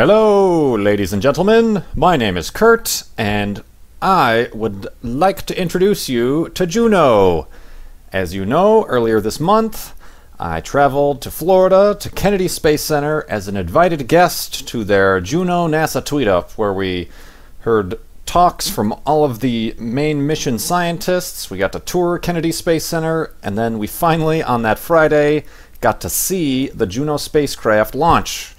Hello, ladies and gentlemen. My name is Kurt, and I would like to introduce you to Juno. As you know, earlier this month, I traveled to Florida to Kennedy Space Center as an invited guest to their Juno NASA Tweet-Up, where we heard talks from all of the main mission scientists. We got to tour Kennedy Space Center, and then we finally, on that Friday, got to see the Juno spacecraft launch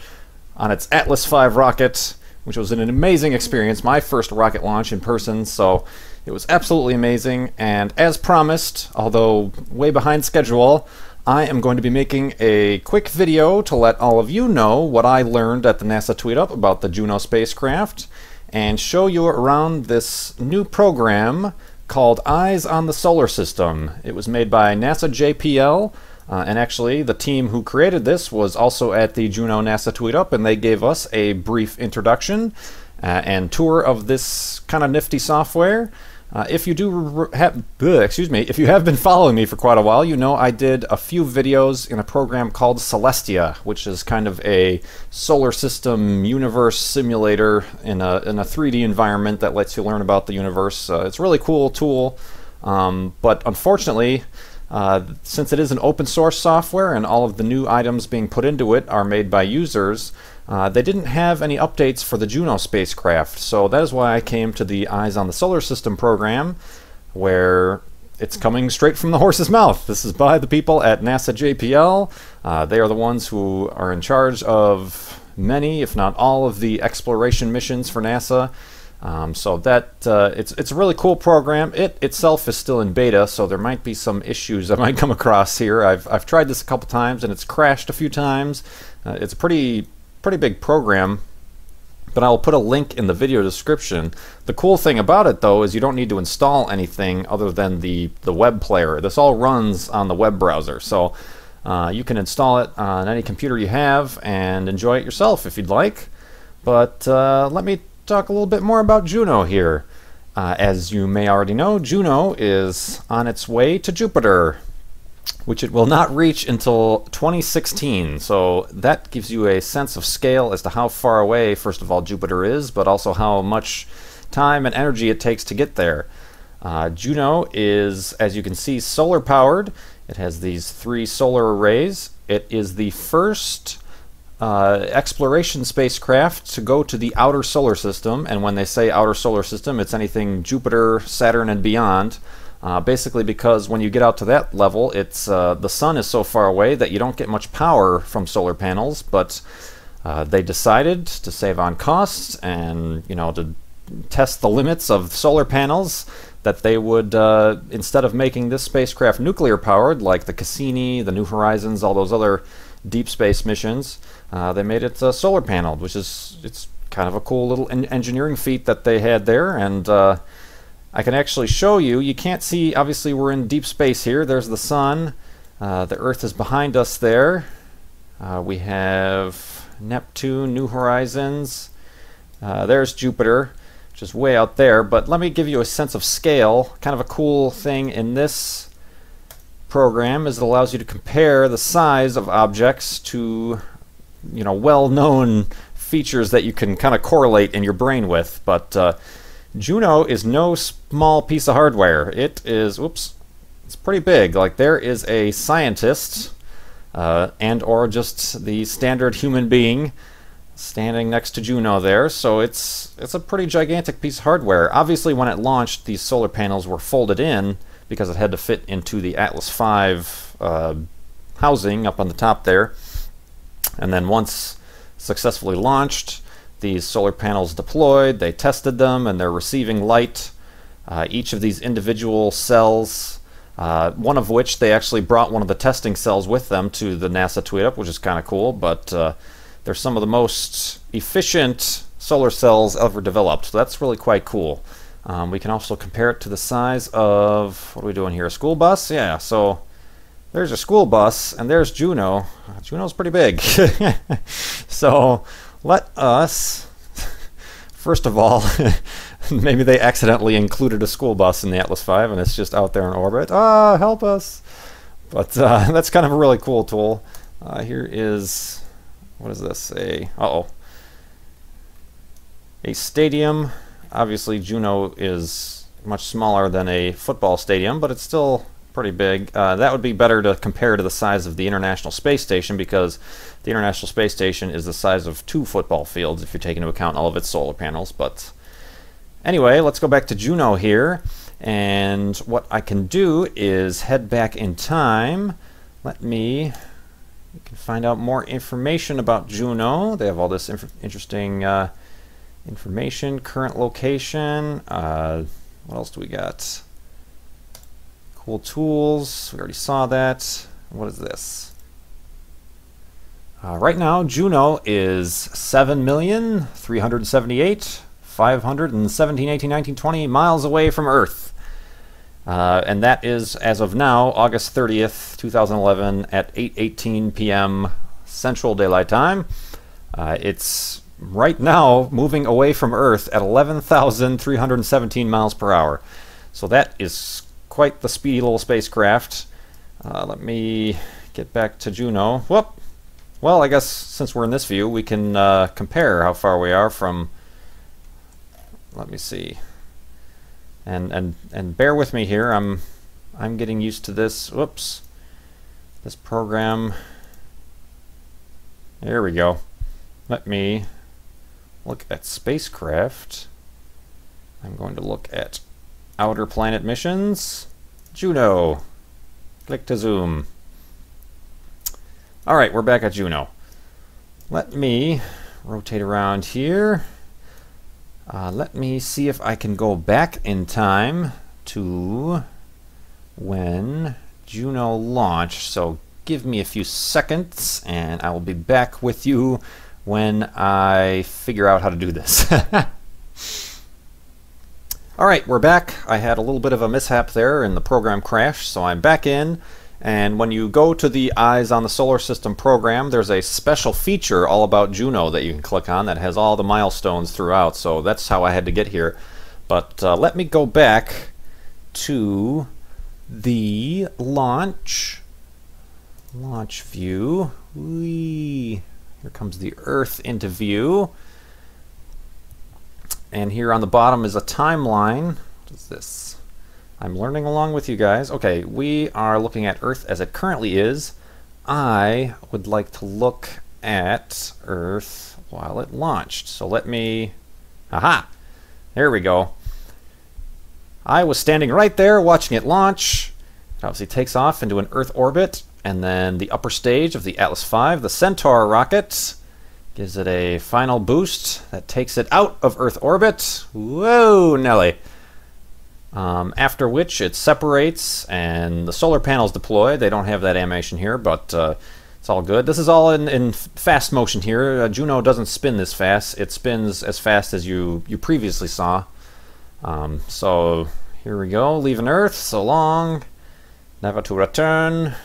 on its Atlas V rocket, which was an amazing experience, my first rocket launch in person, so it was absolutely amazing. And as promised, although way behind schedule, I am going to be making a quick video to let all of you know what I learned at the NASA Tweet-Up about the Juno spacecraft, and show you around this new program called Eyes on the Solar System. It was made by NASA JPL, and actually the team who created this was also at the Juno NASA Tweet-Up, and they gave us a brief introduction and tour of this kind of nifty software. If you have been following me for quite a while, you know I did a few videos in a program called Celestia, which is kind of a solar system universe simulator in a 3D environment that lets you learn about the universe. It's a really cool tool, but unfortunately, since it is an open source software and all of the new items being put into it are made by users, they didn't have any updates for the Juno spacecraft. So that is why I came to the Eyes on the Solar System program, where it's coming straight from the horse's mouth. This is by the people at NASA JPL. They are the ones who are in charge of many, if not all, of the exploration missions for NASA. So that it's a really cool program. It itself is still in beta, so there might be some issues I might come across here. I've tried this a couple times and it's crashed a few times. It's a pretty big program, but I'll put a link in the video description. The cool thing about it, though, is you don't need to install anything other than the web player. This all runs on the web browser, so you can install it on any computer you have and enjoy it yourself if you'd like. But let me talk a little bit more about Juno here. As you may already know, Juno is on its way to Jupiter, which it will not reach until 2016. So that gives you a sense of scale as to how far away, first of all, Jupiter is, but also how much time and energy it takes to get there. Juno is, as you can see, solar powered. It has these 3 solar arrays. It is the first exploration spacecraft to go to the outer solar system, and when they say outer solar system, it's anything Jupiter, Saturn, and beyond. Basically because when you get out to that level, it's the sun is so far away that you don't get much power from solar panels, but they decided to save on costs and, you know, to test the limits of solar panels, that they would, instead of making this spacecraft nuclear powered like the Cassini, the New Horizons, all those other deep space missions, they made it solar paneled, which is, it's kind of a cool little engineering feat that they had there. And I can actually show you. You can't see, obviously we're in deep space here. There's the sun. The Earth is behind us there. We have Neptune, New Horizons. There's Jupiter, which is way out there. But let me give you a sense of scale. Kind of a cool thing in this program is it allows you to compare the size of objects to, you know, well-known features that you can kind of correlate in your brain with. But Juno is no small piece of hardware. It is, oops, it's pretty big. Like, there is a scientist and or just the standard human being standing next to Juno there, so it's a pretty gigantic piece of hardware. Obviously, when it launched, these solar panels were folded in because it had to fit into the Atlas V housing up on the top there. And then once successfully launched, these solar panels deployed, they tested them, and they're receiving light. Each of these individual cells, one of which they actually brought one of the testing cells with them to the NASA Tweet-Up, which is kind of cool, but they're some of the most efficient solar cells ever developed. So that's really quite cool. We can also compare it to the size of, what are we doing here, a school bus? Yeah, so there's a school bus, and there's Juno. Juno's pretty big. So let us, first of all, maybe they accidentally included a school bus in the Atlas V and it's just out there in orbit. Ah, help us. But that's kind of a really cool tool. Here is, what is this? Uh-oh. A stadium. Obviously, Juno is much smaller than a football stadium, but it's still pretty big. That would be better to compare to the size of the International Space Station, because the International Space Station is the size of 2 football fields if you take into account all of its solar panels. But anyway, let's go back to Juno here, and what I can do is head back in time. You can find out more information about Juno. They have all this interesting information, current location. What else do we got? Cool tools. We already saw that. What is this? Right now, Juno is 7,378,517,18,19,20 miles away from Earth. And that is, as of now, August 30th, 2011 at 8:18 p.m. Central Daylight Time. It's right now moving away from Earth at 11,317 miles per hour. So that is quite the speedy little spacecraft. Let me get back to Juno. Whoop! Well, I guess since we're in this view, we can compare how far we are from... Let me see. And bear with me here. I'm getting used to this. Whoops. This program. There we go. Let me look at spacecraft. I'm going to look at outer planet missions. Juno. Click to zoom. Alright, we're back at Juno. Let me rotate around here. Let me see if I can go back in time to when Juno launched. So give me a few seconds and I will be back with you when I figure out how to do this. Alright, we're back. I had a little bit of a mishap there and the program crashed, so I'm back in. And when you go to the Eyes on the Solar System program, there's a special feature all about Juno that you can click on that has all the milestones throughout. So that's how I had to get here. But let me go back to the launch view. Whee! Here comes the Earth into view. And here on the bottom is a timeline. What is this? I'm learning along with you guys. Okay, we are looking at Earth as it currently is. I would like to look at Earth while it launched. So let me... Aha! There we go. I was standing right there watching it launch. It obviously takes off into an Earth orbit. And then the upper stage of the Atlas V, the Centaur rocket, gives it a final boost that takes it out of Earth orbit. Whoa, Nelly! After which it separates and the solar panels deploy. They don't have that animation here, but it's all good. This is all in fast motion here. Juno doesn't spin this fast. It spins as fast as you previously saw. So here we go. Leaving Earth. So long. Never to return.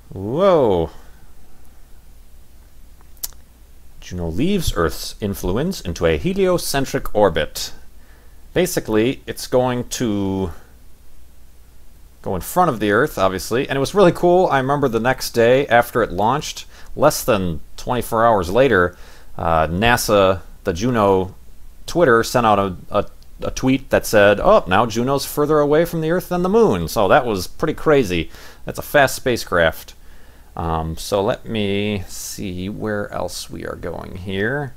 Whoa. Juno leaves Earth's influence into a heliocentric orbit. Basically, it's going to go in front of the Earth, obviously, and it was really cool. I remember the next day after it launched, less than 24 hours later, NASA, the Juno Twitter, sent out a tweet that said, oh, now Juno's further away from the Earth than the Moon. So that was pretty crazy. That's a fast spacecraft. So let me see where else we are going here.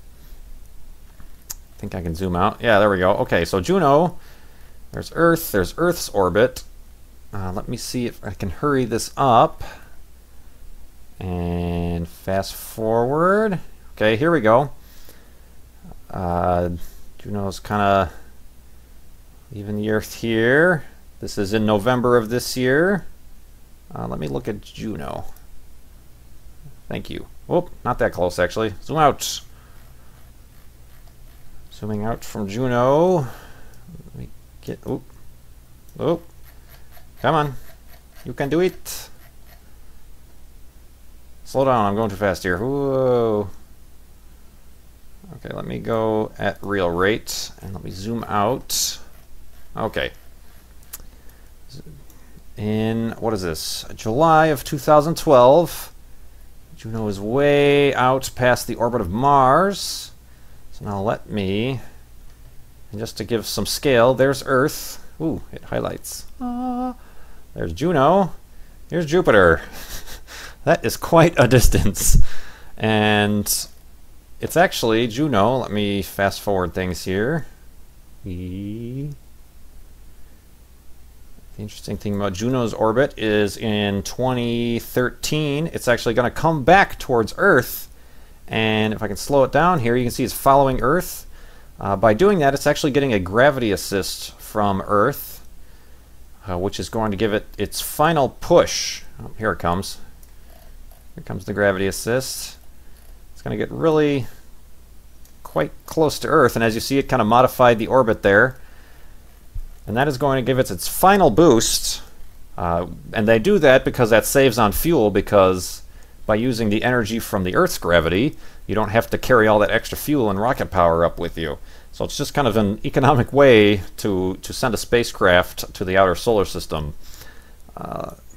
I think I can zoom out. Yeah, there we go. Okay, so Juno, there's Earth, there's Earth's orbit. Let me see if I can hurry this up. And fast forward. Okay, here we go. Juno's kind of leaving the Earth here. This is in November of this year. Let me look at Juno. Thank you. Oh, not that close, actually. Zoom out. Zooming out from Juno. Let me get... Oh. Oh. Come on. You can do it. Slow down. I'm going too fast here. Whoa. Okay, let me go at real rate. And let me zoom out. Okay. In, what is this? July of 2012. Juno is way out past the orbit of Mars. So now let me, and just to give some scale, there's Earth. Ooh, it highlights. There's Juno. Here's Jupiter. That is quite a distance. And it's actually Juno. Let me fast forward things here. The interesting thing about Juno's orbit is in 2013, it's actually going to come back towards Earth. And if I can slow it down here, you can see it's following Earth. By doing that, it's actually getting a gravity assist from Earth, which is going to give it its final push. Oh, here it comes. Here comes the gravity assist. It's going to get really quite close to Earth, and as you see, it kind of modified the orbit there. And that is going to give it its final boost. And they do that because that saves on fuel, because by using the energy from the Earth's gravity, you don't have to carry all that extra fuel and rocket power up with you. So it's just kind of an economic way to send a spacecraft to the outer solar system.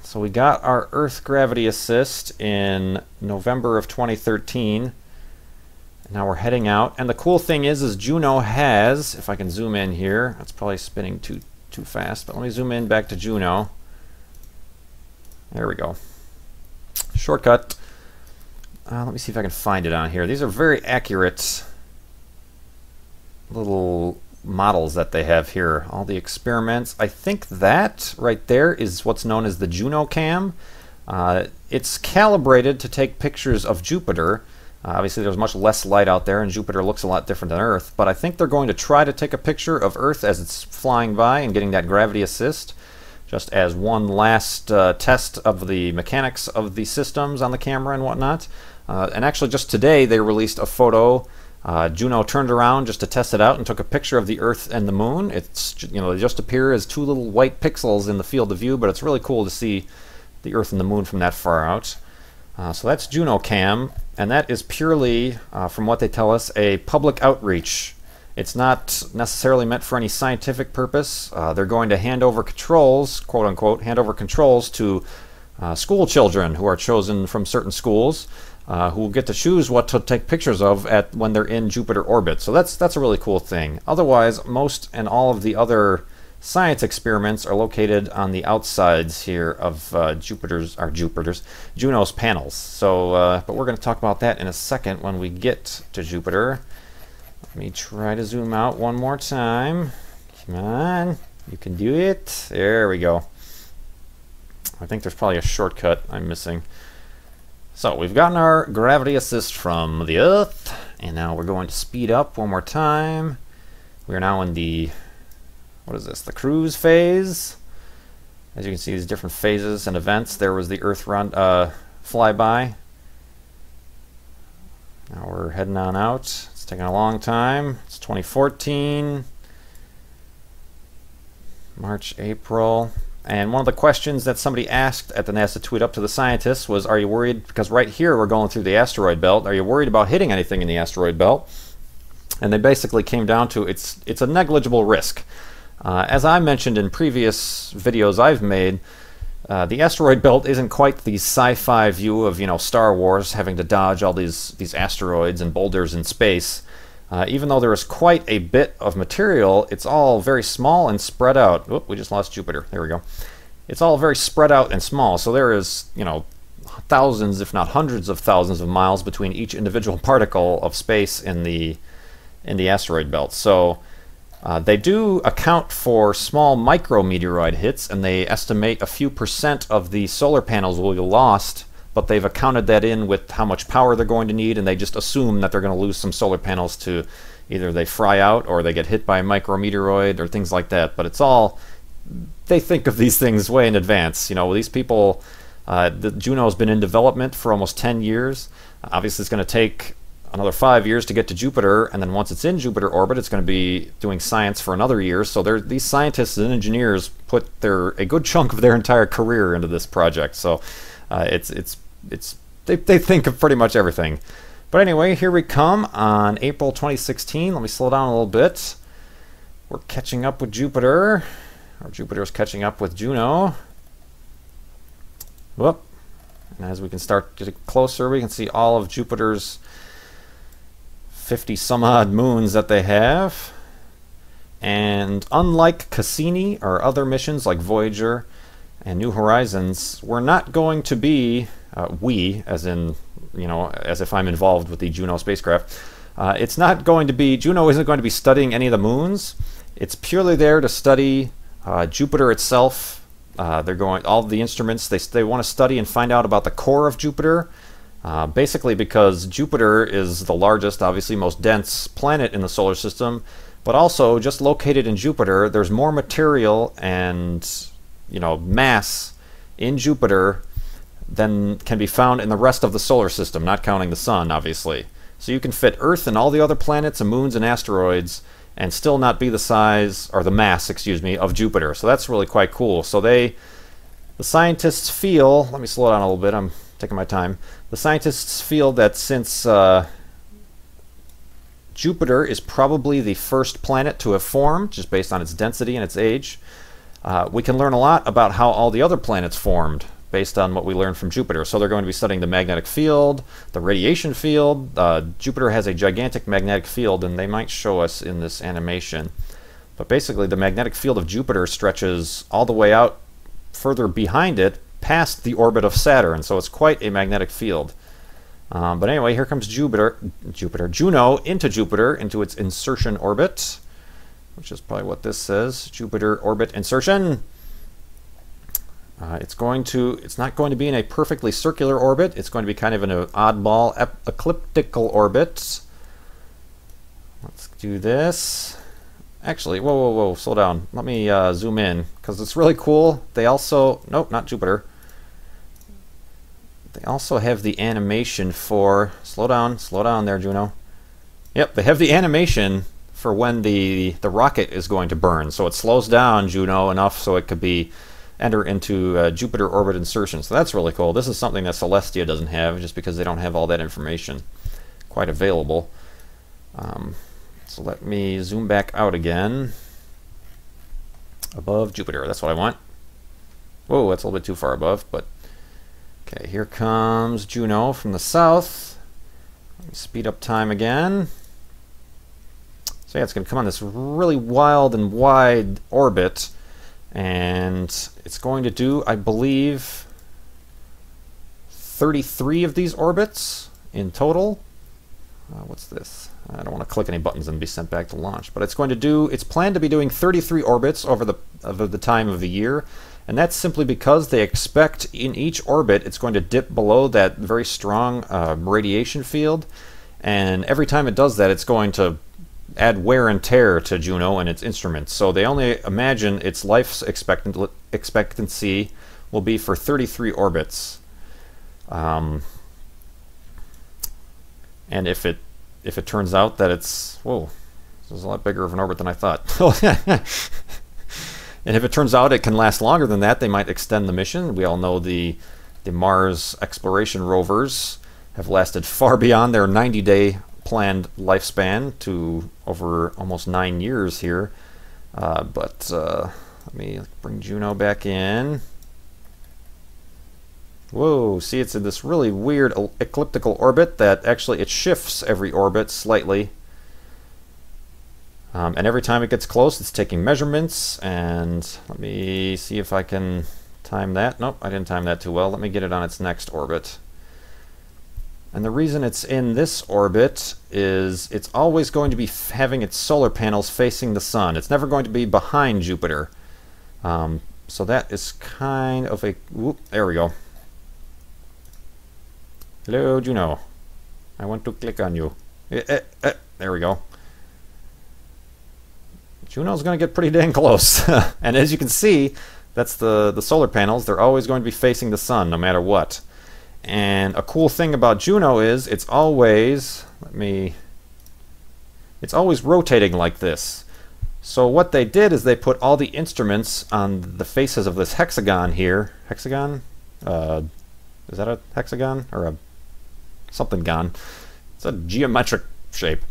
So we got our Earth gravity assist in November of 2013. Now we're heading out, and the cool thing is Juno has, if I can zoom in here, that's probably spinning too fast, but let me zoom in back to Juno. There we go. Shortcut. Let me see if I can find it on here. These are very accurate little models that they have here. All the experiments. I think that right there is what's known as the Juno cam. It's calibrated to take pictures of Jupiter. Obviously there's much less light out there, and Jupiter looks a lot different than Earth, but I think they're going to try to take a picture of Earth as it's flying by and getting that gravity assist, just as one last test of the mechanics of the systems on the camera and whatnot. And actually just today they released a photo. Juno turned around just to test it out and took a picture of the Earth and the Moon. It's, you know, they just appear as two little white pixels in the field of view, but it's really cool to see the Earth and the Moon from that far out. So that's Juno Cam, and that is purely, from what they tell us, a public outreach. It's not necessarily meant for any scientific purpose. They're going to hand over controls, quote unquote, hand over controls to school children who are chosen from certain schools, who will get to choose what to take pictures of when they're in Jupiter orbit. So that's a really cool thing. Otherwise, most and all of the other science experiments are located on the outsides here of Juno's panels. So, but we're going to talk about that in a second when we get to Jupiter. Let me try to zoom out one more time. Come on, you can do it. There we go. I think there's probably a shortcut I'm missing. So we've gotten our gravity assist from the Earth, and now we're going to speed up one more time. We are now in the, what is this, the cruise phase. As you can see, these different phases and events. There was the Earth run flyby. Now we're heading on out. It's taking a long time. It's 2014, March, April. And one of the questions that somebody asked at the NASA tweet up to the scientists was, are you worried, because right here we're going through the asteroid belt, are you worried about hitting anything in the asteroid belt? And they basically came down to it's a negligible risk. As I mentioned in previous videos I've made, the asteroid belt isn't quite the sci-fi view of, you know, Star Wars, having to dodge all these asteroids and boulders in space. Even though there is quite a bit of material, it's all very small and spread out. Oop, we just lost Jupiter. There we go. It's all very spread out and small, so there is, you know, thousands, if not hundreds of thousands of miles between each individual particle of space in the asteroid belt. So they do account for small micrometeoroid hits, and they estimate a few % of the solar panels will be lost, but they've accounted that in with how much power they're going to need, and they just assume that they're going to lose some solar panels to either they fry out or they get hit by a micrometeoroid or things like that. But it's all, they think of these things way in advance. You know, these people, the Juno's been in development for almost 10 years. Obviously, it's going to take another 5 years to get to Jupiter, and then once it's in Jupiter orbit, it's going to be doing science for another year. So these scientists and engineers put a good chunk of their entire career into this project. So they think of pretty much everything. But anyway, here we come on April 2016. Let me slow down a little bit. We're catching up with Jupiter, or Jupiter's catching up with Juno. Whoop. And as we can start getting closer, we can see all of Jupiter's 50 some odd moons that they have. And unlike Cassini or other missions like Voyager and New Horizons, we're not going to be, we, as in, you know, as if I'm involved with the Juno spacecraft, it's not going to be, Juno isn't going to be studying any of the moons. It's purely there to study Jupiter itself. They're going, all the instruments, they want to study and find out about the core of Jupiter. Basically because Jupiter is the largest, obviously most dense planet in the solar system, but also just located in Jupiter, there's more material and, you know, mass in Jupiter than can be found in the rest of the solar system, not counting the sun, obviously. So you can fit Earth and all the other planets and moons and asteroids and still not be the size, or the mass, excuse me, of Jupiter. So that's really quite cool. So the scientists feel, let me slow down a little bit, I'm taking my time. The scientists feel that since Jupiter is probably the first planet to have formed, just based on its density and its age, we can learn a lot about how all the other planets formed based on what we learned from Jupiter. So they're going to be studying the magnetic field, the radiation field. Jupiter has a gigantic magnetic field, and they might show us in this animation. But basically, the magnetic field of Jupiter stretches all the way out further behind it, past the orbit of Saturn. So it's quite a magnetic field. But anyway, here comes Juno into Jupiter, into its insertion orbit, which is probably what this says, Jupiter orbit insertion. It's not going to be in a perfectly circular orbit. It's going to be kind of an oddball ecliptical orbit. Let's do this. Actually, whoa, slow down. Let me zoom in, because it's really cool. They also, nope, not Jupiter. They also have the animation for, slow down there, Juno. Yep, they have the animation for when the rocket is going to burn. So it slows down Juno enough so it could be enter into Jupiter orbit insertion. So that's really cool. This is something that Celestia doesn't have, just because they don't have all that information quite available. So let me zoom back out again. Above Jupiter, that's what I want. Whoa, that's a little bit too far above, but okay, here comes Juno from the south. Let me speed up time again. So yeah, it's going to come on this really wild and wide orbit, and it's going to do, I believe, 33 of these orbits in total. What's this? I don't want to click any buttons and be sent back to launch, but it's planned to be doing 33 orbits over the time of the year. And that's simply because they expect in each orbit it's going to dip below that very strong radiation field. And every time it does that, it's going to add wear and tear to Juno and its instruments. So they only imagine its life expectancy will be for 33 orbits. And if it turns out that it's, whoa, this is a lot bigger of an orbit than I thought. And if it turns out it can last longer than that, they might extend the mission. We all know the Mars exploration rovers have lasted far beyond their 90-day planned lifespan to over almost 9 years here. But let me bring Juno back in. Whoa, see, it's in this really weird elliptical orbit that actually it shifts every orbit slightly. And every time it gets close, it's taking measurements. And let me see if I can time that. Nope, I didn't time that too well. Let me get it on its next orbit. And the reason it's in this orbit is it's always going to be having its solar panels facing the sun. It's never going to be behind Jupiter. So that is kind of a... Whoop, there we go. Hello, Juno. I want to click on you. There we go. Juno's going to get pretty dang close. And as you can see, that's the solar panels. They're always going to be facing the sun, no matter what. And a cool thing about Juno is it's always... It's always rotating like this. So what they did is they put all the instruments on the faces of this hexagon here. Hexagon? Is that a hexagon? Or a something-gon? It's a geometric shape.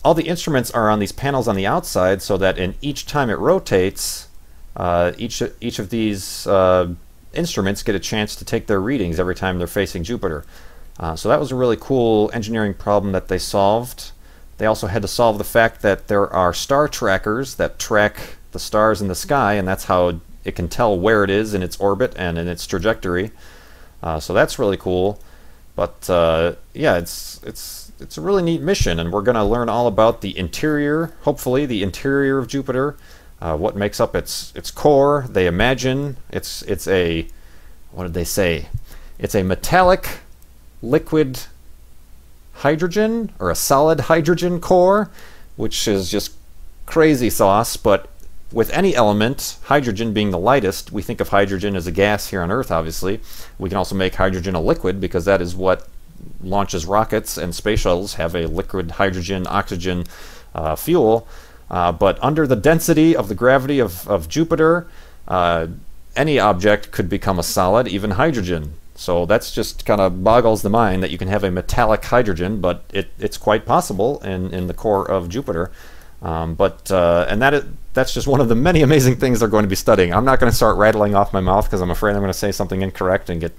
All the instruments are on these panels on the outside, so that in each time it rotates, each of these instruments get a chance to take their readings every time they're facing Jupiter. So that was a really cool engineering problem that they solved. They also had to solve the fact that there are star trackers that track the stars in the sky, and that's how it can tell where it is in its orbit and in its trajectory. So that's really cool. But yeah, it's a really neat mission, and we're going to learn all about the interior, hopefully the interior of Jupiter, what makes up its core. They imagine it's a, what did they say? It's a metallic liquid hydrogen, or a solid hydrogen core, which is just crazy sauce. But with any element, hydrogen being the lightest, we think of hydrogen as a gas here on Earth, obviously. We can also make hydrogen a liquid, because that is what launches rockets, and space shuttles have a liquid hydrogen oxygen fuel. But under the density of the gravity of Jupiter, any object could become a solid, even hydrogen. So that's just kind of boggles the mind that you can have a metallic hydrogen, but it's quite possible in the core of Jupiter. And that's just one of the many amazing things they're going to be studying. I'm not going to start rattling off my mouth, because I'm afraid I'm going to say something incorrect and get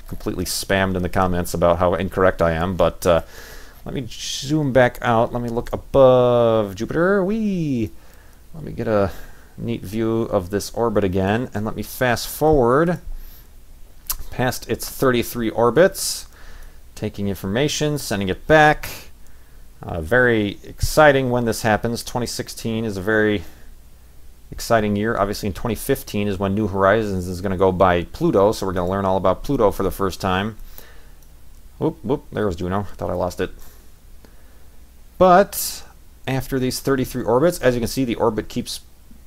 completely spammed in the comments about how incorrect I am. But let me zoom back out. Let me look above Jupiter. Let me get a neat view of this orbit again, and let me fast forward past its 33 orbits, taking information, sending it back. Very exciting when this happens. 2016 is a very exciting year. Obviously in 2015 is when New Horizons is going to go by Pluto, so we're going to learn all about Pluto for the first time. Whoop, there was Juno. I thought I lost it. But after these 33 orbits, as you can see, the orbit keeps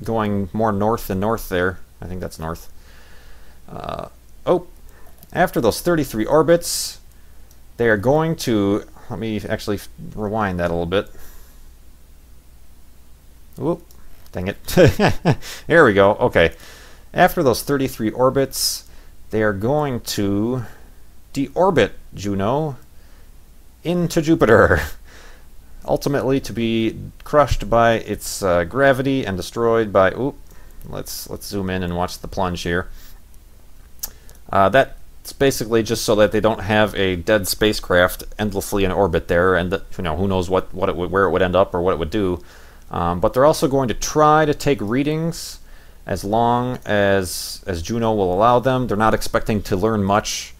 going more north and north there. I think that's north. After those 33 orbits, they are going to... Let me actually rewind that a little bit. Whoop, dang it. There we go. Okay. After those 33 orbits, they are going to deorbit Juno into Jupiter, ultimately to be crushed by its gravity and destroyed by... Let's zoom in and watch the plunge here. That's basically just so that they don't have a dead spacecraft endlessly in orbit there, and that, who knows where it would end up or what it would do. But they're also going to try to take readings as long as Juno will allow them. They're not expecting to learn much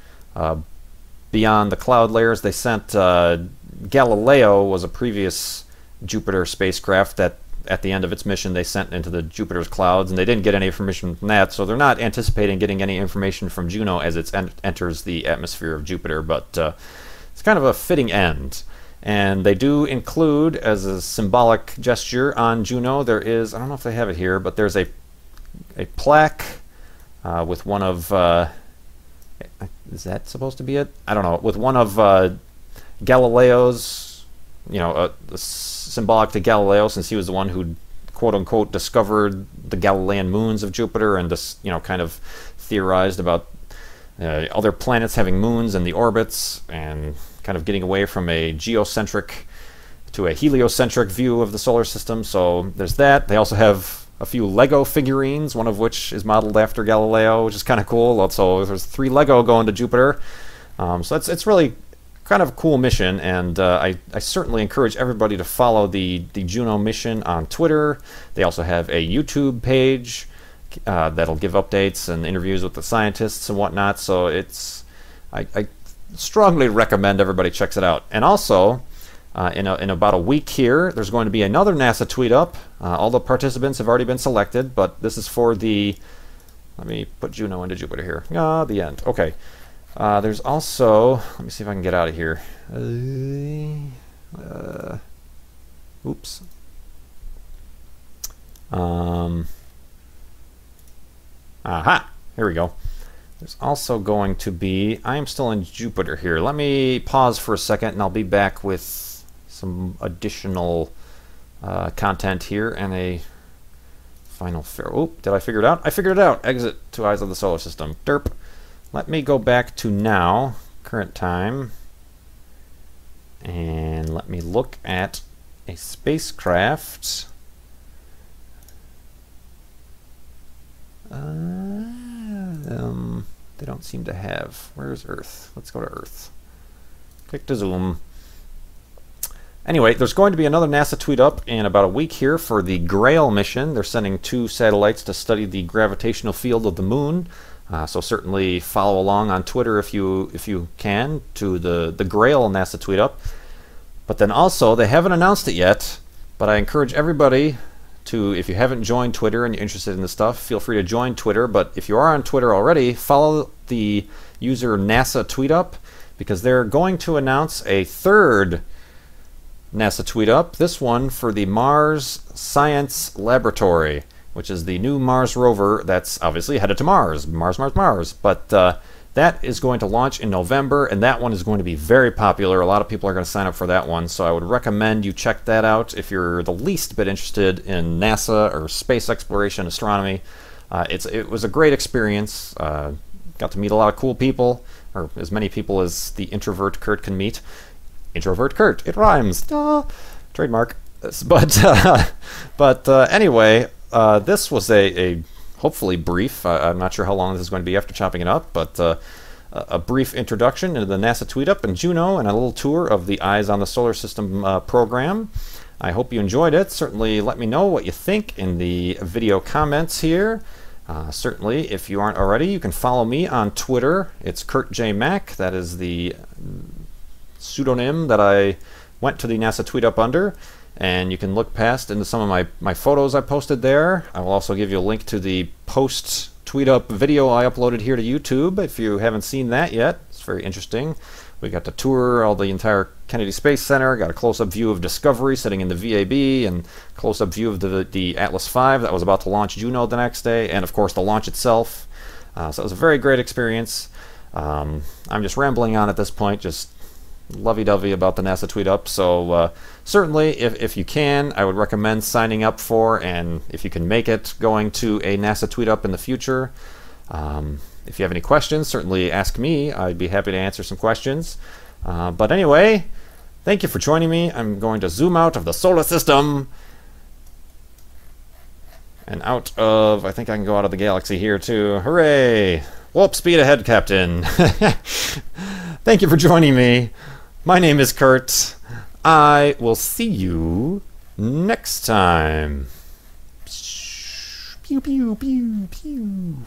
beyond the cloud layers. They sent Galileo, was a previous Jupiter spacecraft that at the end of its mission they sent into the Jupiter's clouds, and they didn't get any information from that, so they're not anticipating getting any information from Juno as it enters the atmosphere of Jupiter. But it's kind of a fitting end. And they do include, as a symbolic gesture on Juno, there is, I don't know if they have it here, but there's a plaque with one of, is that supposed to be it? I don't know, with one of Galileo's, symbolic to Galileo, since he was the one who quote-unquote discovered the Galilean moons of Jupiter, and just, kind of theorized about other planets having moons and the orbits, and kind of getting away from a geocentric to a heliocentric view of the solar system. So there's that. They also have a few Lego figurines, one of which is modeled after Galileo, which is kind of cool. Also, there's 3 Lego going to Jupiter. So it's really kind of a cool mission, and I certainly encourage everybody to follow the Juno mission on Twitter. They also have a YouTube page that'll give updates and interviews with the scientists and whatnot. So I strongly recommend everybody checks it out. And also, in about a week here, there's going to be another NASA tweet up. All the participants have already been selected, but this is for the... Let me put Juno into Jupiter here. The end. Okay. There's also... Let me see if I can get out of here. Oops. Aha! Here we go. There's also going to be... I am still in Jupiter here. Let me pause for a second, and I'll be back with some additional content here and a final... did I figure it out? I figured it out! Exit to Eyes of the Solar System. Derp. Let me go back to now, current time, and let me look at a spacecraft. They don't seem to have. Where's Earth? Let's go to Earth. Click to zoom. Anyway, there's going to be another NASA tweet up in about a week here for the Grail mission. They're sending 2 satellites to study the gravitational field of the moon. So certainly follow along on Twitter if you can to the Grail NASA tweet up. But then also, they haven't announced it yet, but I encourage everybody to, if you haven't joined Twitter and you're interested in this stuff, feel free to join Twitter. But if you are on Twitter already, follow the user NASA tweet up, because they're going to announce a 3rd NASA tweet up, this one for the Mars Science Laboratory, which is the new Mars rover that's obviously headed to Mars. Mars. But that is going to launch in November, and that one is going to be very popular. A lot of people are going to sign up for that one, so I would recommend you check that out if you're the least bit interested in NASA or space exploration, astronomy. It was a great experience. Got to meet a lot of cool people, or as many people as the introvert Kurt can meet. Introvert Kurt, it rhymes. Trademark. But anyway, this was a hopefully brief, I'm not sure how long this is going to be after chopping it up, but a brief introduction into the NASA tweet up and Juno, and a little tour of the Eyes on the Solar System program. I hope you enjoyed it. Certainly let me know what you think in the video comments here. Certainly, if you aren't already, you can follow me on Twitter. It's Kurt J. Mack. That is the pseudonym that I went to the NASA tweet up under, and you can look past into some of my photos I posted there. I will also give you a link to the post tweet up video I uploaded here to YouTube if you haven't seen that yet. It's very interesting. We got to tour the entire Kennedy Space Center, got a close-up view of Discovery sitting in the VAB, and close-up view of the Atlas V that was about to launch Juno the next day, and of course the launch itself. So it was a very great experience. I'm just rambling on at this point, just lovey-dovey about the NASA tweet up. So certainly, if you can, I would recommend signing up for, and if you can make it, going to a NASA tweet up in the future. If you have any questions, certainly ask me. I'd be happy to answer some questions. But anyway, thank you for joining me. I'm going to zoom out of the solar system and out of, I think I can go out of the galaxy here too. Hooray! Warp speed ahead, Captain. Thank you for joining me. My name is Kurt. I will see you next time. Pew, pew, pew, pew.